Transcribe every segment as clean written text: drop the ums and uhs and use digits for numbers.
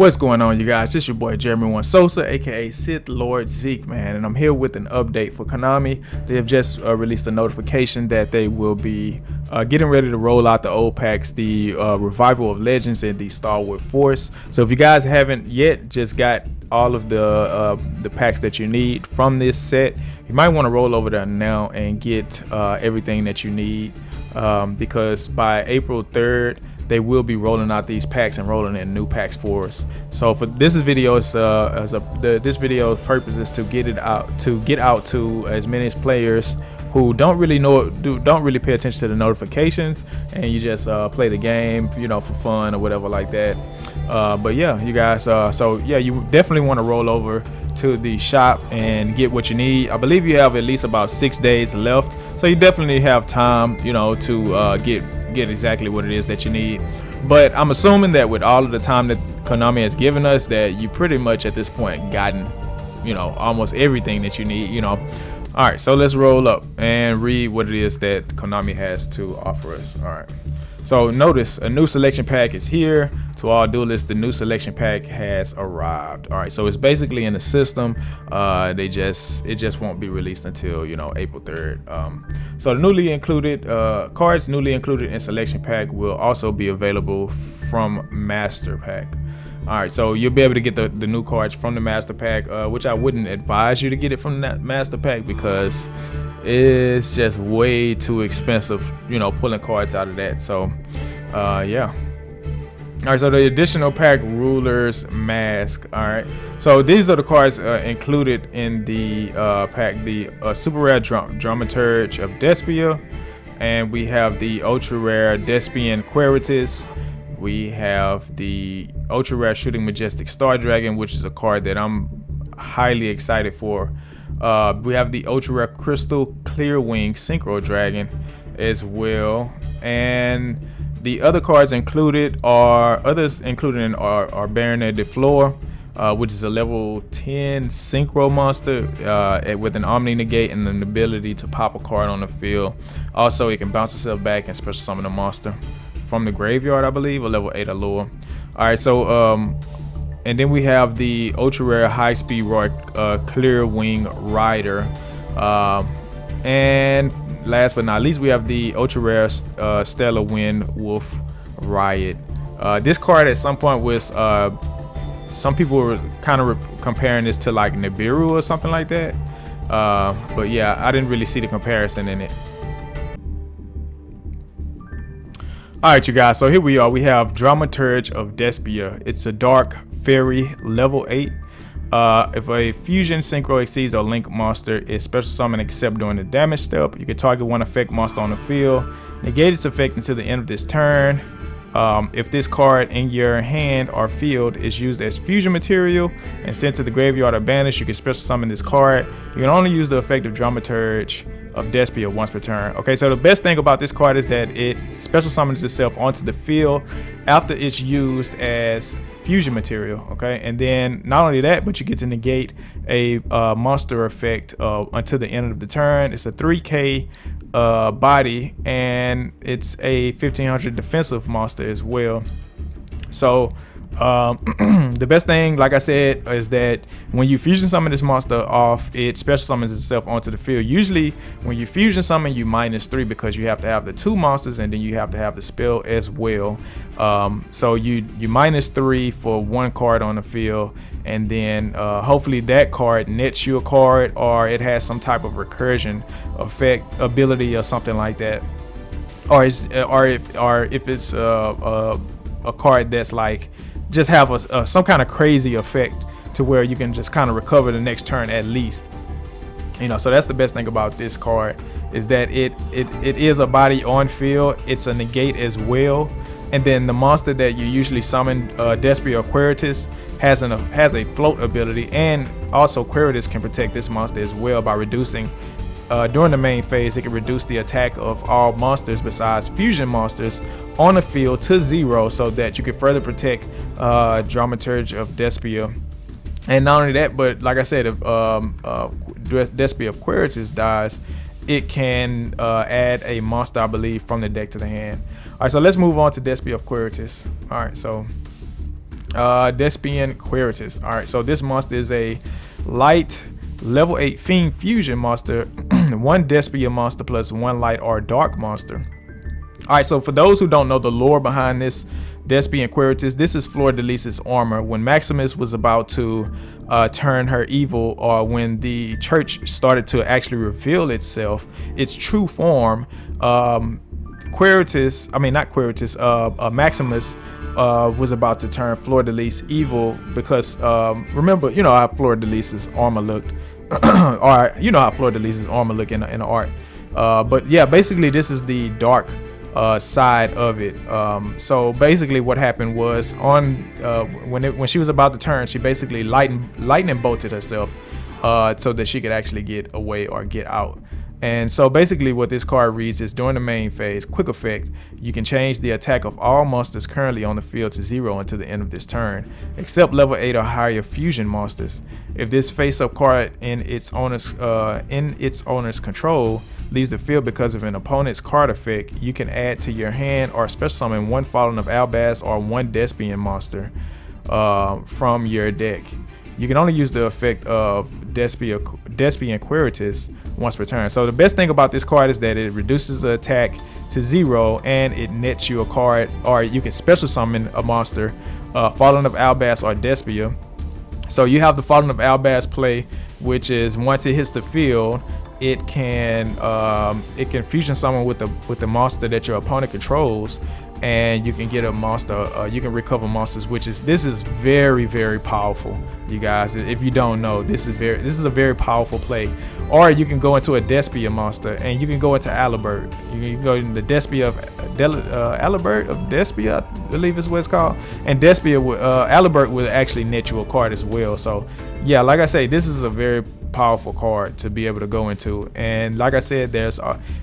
What's going on, you guys? It's your boy Jeremy One Sosa, aka Sith Lord Zeke, man, and I'm here with an update for Konami. They have just released a notification that they will be getting ready to roll out the old packs, the Revival of Legends and the Star Wars Force. So if you guys haven't yet just got all of the packs that you need from this set, you might want to roll over there now and get everything that you need, because by April 3rd they will be rolling out these packs and rolling in new packs for us. So for this video's purpose is to get out to as many players who don't really pay attention to the notifications, and you just play the game, you know, for fun or whatever like that. But yeah, you guys, so yeah, you definitely want to roll over to the shop and get what you need. I believe you have at least about 6 days left, so you definitely have time, you know, to get exactly what it is that you need. But I'm assuming that with all of the time that Konami has given us, that you pretty much at this point gotten, you know, almost everything that you need, you know. All right, so let's roll up and read what it is that Konami has to offer us. All right, so notice a new selection pack is here. To all duelists, the new selection pack has arrived. All right, so it's basically in the system. It just won't be released until, you know, April 3rd. So the newly included cards newly included in selection pack will also be available from Master Pack. All right, so you'll be able to get the new cards from the Master Pack, which I wouldn't advise you to get it from that Master Pack because it's just way too expensive, you know, pulling cards out of that. So yeah. All right, so the additional pack Ruler's Mask. All right, so these are the cards included in the pack: the super rare Dramaturg of Despia, and we have the ultra rare Despian Queritus. We have the ultra rare shooting Majestic Star Dragon, which is a card that I'm highly excited for. We have the ultra rare Crystal Clear Wing Synchro Dragon as well, and the other cards included are Baronade de Flor, which is a level 10 Synchro monster with an Omni Negate and an ability to pop a card on the field. Also, it can bounce itself back and special summon a monster from the graveyard, I believe, or level 8 allure. All right, so and then we have the ultra rare high speed Roy Clear Wing Rider, and last but not least, we have the ultra rare Stellar Wind Wolf Riot. This card at some point was some people were kind of comparing this to like Nibiru or something like that, but yeah, I didn't really see the comparison in it. All right, you guys, so here we are. We have Dramaturg of Despia. It's a dark fairy, level 8. If a fusion synchro exceeds a link monster is special summon except during the damage step. You can target one effect monster on the field, negate its effect until the end of this turn. If this card in your hand or field is used as fusion material and sent to the graveyard or banished, you can special summon this card. You can only use the effect of Dramaturg of Despia once per turn. Okay, so the best thing about this card is that it special summons itself onto the field after it's used as fusion material. Okay, and then not only that, but you get to negate a monster effect until the end of the turn. It's a 3k body, and it's a 1500 defensive monster as well. So the best thing, like I said, is that when you fusion summon this monster off, it special summons itself onto the field. Usually when you fusion summon, you -3 because you have to have the 2 monsters and then you have to have the spell as well. So you -3 for 1 card on the field, and then hopefully that card nets you a card, or it has some type of recursion effect ability or something like that, or if it's a card that's like just have some kind of crazy effect to where you can just kind of recover the next turn at least, you know. So that's the best thing about this card, is that it is a body on field. It's a negate as well, and then the monster that you usually summon, Despie of Queritus, has a float ability, and also Queritus can protect this monster as well by reducing during the main phase. It can reduce the attack of all monsters besides fusion monsters on the field to 0, so that you can further protect Dramaturg of Despia. And not only that, but like I said, if Despie of Queritus dies, it can add a monster, I believe, from the deck to the hand. All right, so let's move on to Despie of Queritus. All right, so Despian Quiritus. All right, so this monster is a light level 8 Fiend Fusion monster, one Despia monster plus one light or dark monster. All right, so for those who don't know the lore behind this Despian Quiritus, this is Fleur de Lis's armor. When Maximus was about to turn her evil, or when the church started to actually reveal itself, its true form, Maximus was about to turn Fleur de Lis evil because remember, you know how Fleur de Lis's armor looked, or you know how Fleur de Lis's armor looked in the art. But yeah, basically this is the dark side of it. So basically what happened was when she was about to turn, she basically lightning bolted herself so that she could actually get away or get out. And so basically what this card reads is, during the main phase, quick effect, you can change the attack of all monsters currently on the field to 0 until the end of this turn, except level 8 or higher fusion monsters. If this face-up card in its owner's control leaves the field because of an opponent's card effect, you can add to your hand or special summon one Fallen of Albaz or one Despian monster from your deck. You can only use the effect of Despian Quiritus once per turn. So the best thing about this card is that it reduces the attack to 0 and it nets you a card, or you can special summon a monster, Fallen of Albaz or Despia. So you have the Fallen of Albaz play, which is once it hits the field, it can fusion summon with the monster that your opponent controls, and you can get a monster. You can recover monsters, this is very, very powerful, you guys. If you don't know, this is a very powerful play. Or you can go into a Despia monster, and you can go into Alibert. You can go into the Despie of Alibert of Despia, I believe is what it's called. And Despia, Alibert will actually net you a card as well. So yeah, like I say, this is a very powerful card to be able to go into. And like I said, there's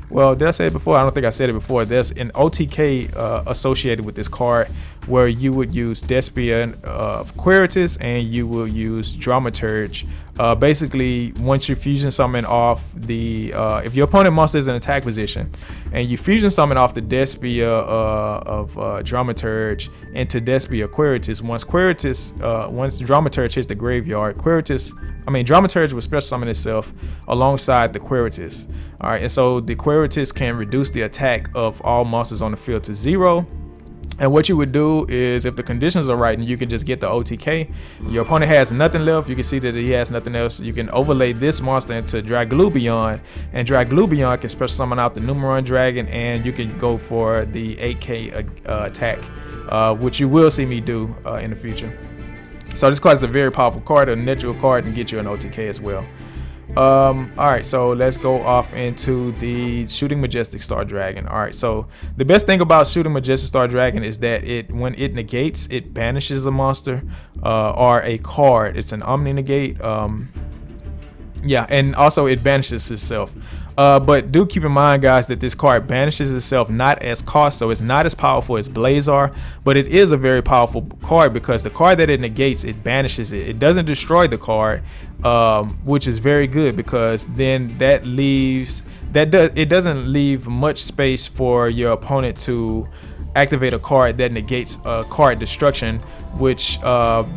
well, did I say it before? I don't think I said it before. There's an OTK associated with this card, where you would use Despia of Quiritus and you will use Dramaturg. Basically, once you fusion summon off the if your opponent monster is in attack position and you fusion summon off the Despia of Dramaturg into Despia Quiritus, once Dramaturg hits the graveyard, Dramaturg will special summon itself alongside the Quiritus. All right, and so the Quiritus can reduce the attack of all monsters on the field to 0. And what you would do is, if the conditions are right, and you can just get the OTK, your opponent has nothing left, you can see that he has nothing else, you can overlay this monster into Draglubion, and Draglubion can special summon out the Numeron Dragon, and you can go for the 8K attack, which you will see me do in the future. So this card is a very powerful card, a natural card, and get you an OTK as well. All right, so let's go off into the Shooting Majestic Star Dragon. All right, so the best thing about Shooting Majestic Star Dragon is that when it negates, it banishes a monster or a card. It's an Omni negate. Yeah, and also it banishes itself. But do keep in mind, guys, that this card banishes itself not as cost, so it's not as powerful as Blazar, but it is a very powerful card because the card that it negates, it banishes it. It doesn't destroy the card, which is very good, because then it doesn't leave much space for your opponent to activate a card that negates card destruction, which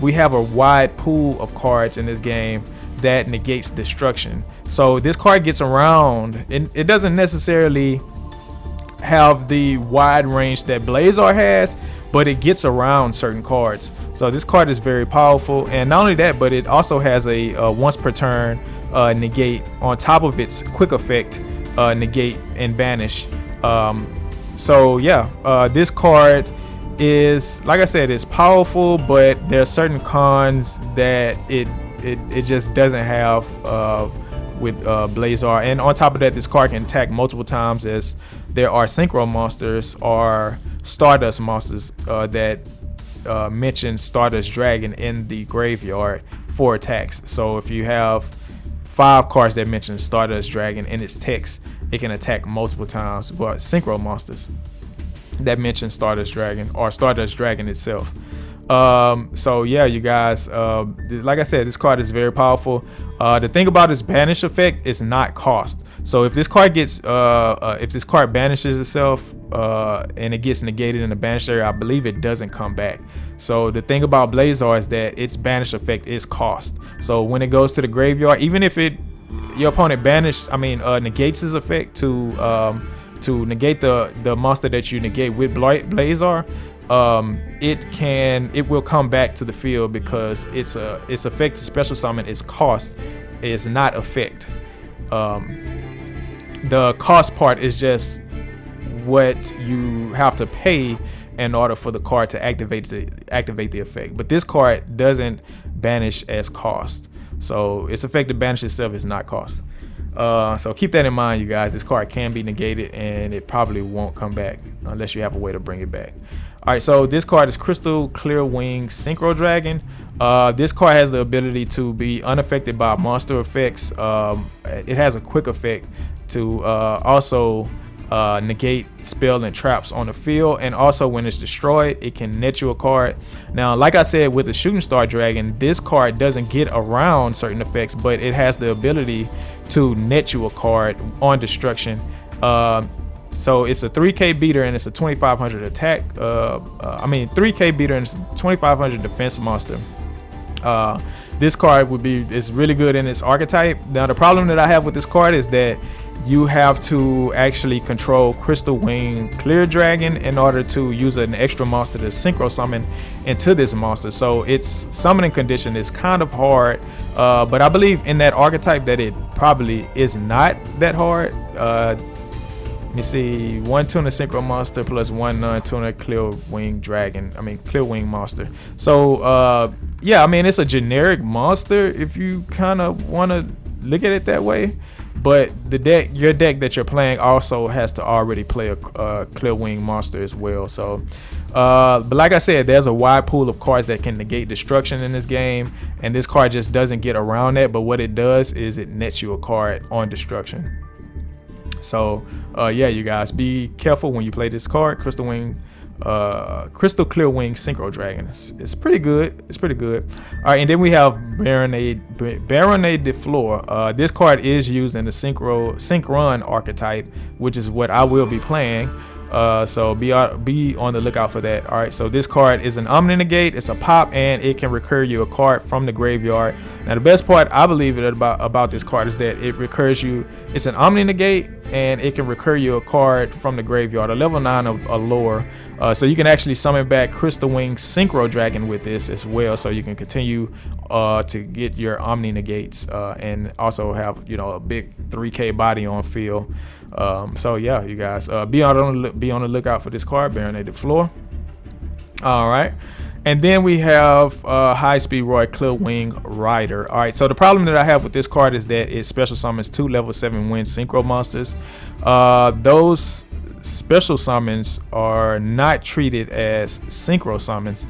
we have a wide pool of cards in this game that negates destruction. So this card gets around, and it doesn't necessarily have the wide range that Blazar has, but it gets around certain cards. So this card is very powerful, and not only that, but it also has a once per turn negate on top of its quick effect negate and banish. So yeah, this card is, like I said, it's powerful, but there are certain cons that it just doesn't have with Blazar. And on top of that, this card can attack multiple times, as there are Synchro monsters or Stardust monsters that mention Stardust Dragon in the graveyard for attacks. So if you have 5 cards that mention Stardust Dragon in its text, it can attack multiple times. But Synchro monsters that mention Stardust Dragon or Stardust Dragon itself. So yeah, you guys, like I said, this card is very powerful. The thing about this banish effect is not cost. So if this card gets if this card banishes itself and it gets negated in the banish area, I believe it doesn't come back. So the thing about Blazar is that its banish effect is cost. So when it goes to the graveyard, even if your opponent negates his effect to negate the monster that you negate with Blazar, it will come back to the field because its effect to special summon is cost, is not effect. The cost part is just what you have to pay in order for the card to activate the effect. But this card doesn't banish as cost, so its effect to banish itself is not cost. So keep that in mind, you guys. This card can be negated and it probably won't come back unless you have a way to bring it back. All right, so this card is Crystal Clear Wing Synchro Dragon. This card has the ability to be unaffected by monster effects. It has a quick effect to also negate spell and traps on the field, and also when it's destroyed, it can net you a card. Now, like I said, with the Shooting Star Dragon, this card doesn't get around certain effects, but it has the ability to net you a card on destruction. So it's a 3k beater and it's a 2500 attack. 3k beater and it's a 2500 defense monster. This card is really good in its archetype. Now the problem that I have with this card is that you have to actually control Crystal Wing Clear Dragon in order to use an extra monster to synchro summon into this monster. So its summoning condition is kind of hard, but I believe in that archetype that it probably is not that hard. Let me see, 1 tuna synchro monster plus 1 non-tuna clear wing monster. So yeah, I mean, it's a generic monster if you kind of want to look at it that way. But your deck that you're playing also has to already play a clear wing monster as well. So, but like I said, there's a wide pool of cards that can negate destruction in this game, and this card just doesn't get around that. But what it does is it nets you a card on destruction. So, yeah, you guys, be careful when you play this card, Crystal Clear Wing Synchro Dragon. It's pretty good. It's pretty good. All right, and then we have Baronade de Fleur. This card is used in the Synchron archetype, which is what I will be playing. So be on the lookout for that. All right, so this card is an Omni Negate. It's a pop, and it can recur you a card from the graveyard. Now, the best part I believe about this card is that it recurs you. It's an Omni Negate, and it can recur you a card from the graveyard, a level 9 or lower. So you can actually summon back Crystal Wing Synchro Dragon with this as well. So you can continue to get your Omni Negates and also have, a big 3k body on field. So yeah, you guys, be on the lookout for this card, Baronade de Fleur. All right, and then we have High Speed Roy Clear Wing Rider. All right, so the problem that I have with this card is that it special summons 2 level 7 wind synchro monsters. Those special summons are not treated as synchro summons.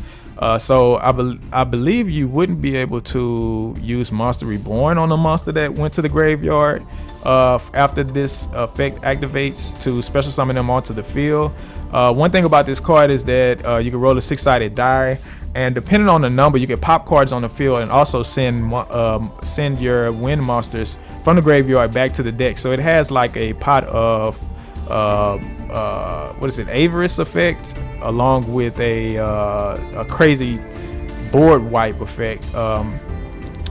So I believe you wouldn't be able to use Monster Reborn on a monster that went to the graveyard after this effect activates to special summon them onto the field. One thing about this card is that you can roll a 6-sided die, and depending on the number, you can pop cards on the field and also send your wind monsters from the graveyard back to the deck. So it has like a pot of Avarice effect, along with a crazy board wipe effect.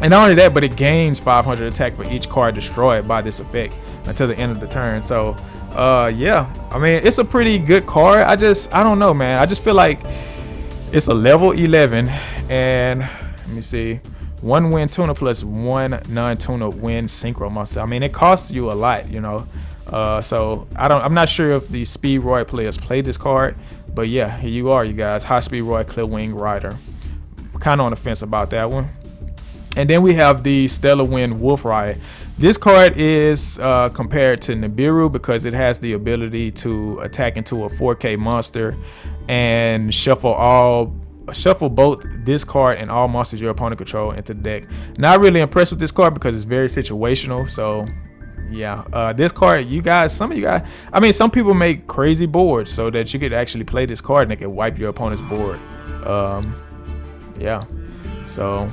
And not only that, but it gains 500 attack for each card destroyed by this effect until the end of the turn. So yeah, I mean, it's a pretty good card. I don't know, man. I just feel like it's a level 11, and let me see, 1 wind tuna plus 1 non-tuna wind synchro monster. I mean, it costs you a lot, so I'm not sure if the Speed Roy players play this card, but yeah, here you are, you guys. High Speed Roy Clear Wing Rider. Kind of on the fence about that one. And then we have the Stellar Wind Wolf Riot. This card is compared to Nibiru because it has the ability to attack into a 4k monster and shuffle both this card and all monsters your opponent control into the deck. Not really impressed with this card because it's very situational. So yeah, this card, some people make crazy boards so that you could actually play this card and it can wipe your opponent's board. yeah, so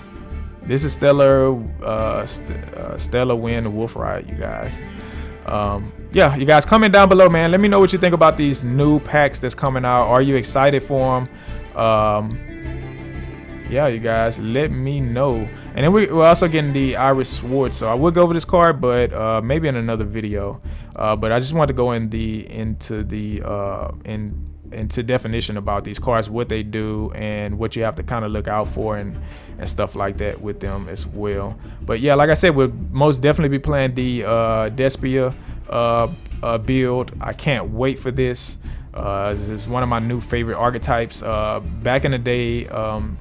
this is Stellar Stellar Wind Wolf Ride, you guys. Yeah, you guys, comment down below, man. Let me know what you think about these new packs that's coming out. Are you excited for them? Yeah, you guys, let me know. And then we're also getting the Iris Sword, so I will go over this card, but maybe in another video. But I just want to go into definition about these cards, what they do, and what you have to kind of look out for, and stuff like that with them as well. But yeah, like I said, we'll most definitely be playing the Despia build. I can't wait for this. This is one of my new favorite archetypes. Back in the day,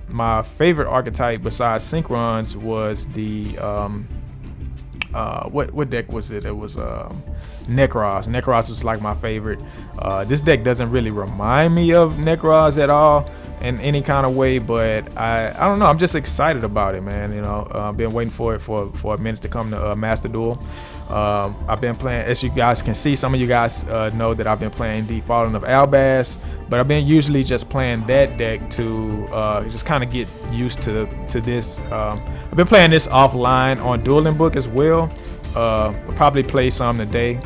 my favorite archetype besides Synchrons was the what deck was it? It was Necros. Necros was like my favorite. This deck doesn't really remind me of Necros at all in any kind of way, but I don't know, I'm just excited about it, man. You know, I've been waiting for it for a minute to come to Master Duel. I've been playing, as you guys can see, some of you guys know that I've been playing the Fallen of Albaz, but I've been usually just playing that deck to just kind of get used to this. I've been playing this offline on Dueling Book as well. We'll probably play some today.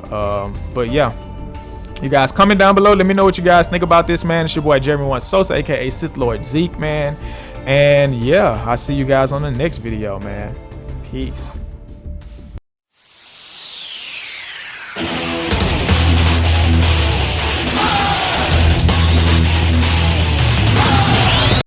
But yeah, you guys, comment down below, let me know what you guys think about this, man. It's your boy Jeremy Sosa, aka Sith Lord Zeke, man. And yeah, I'll see you guys on the next video, man. Peace.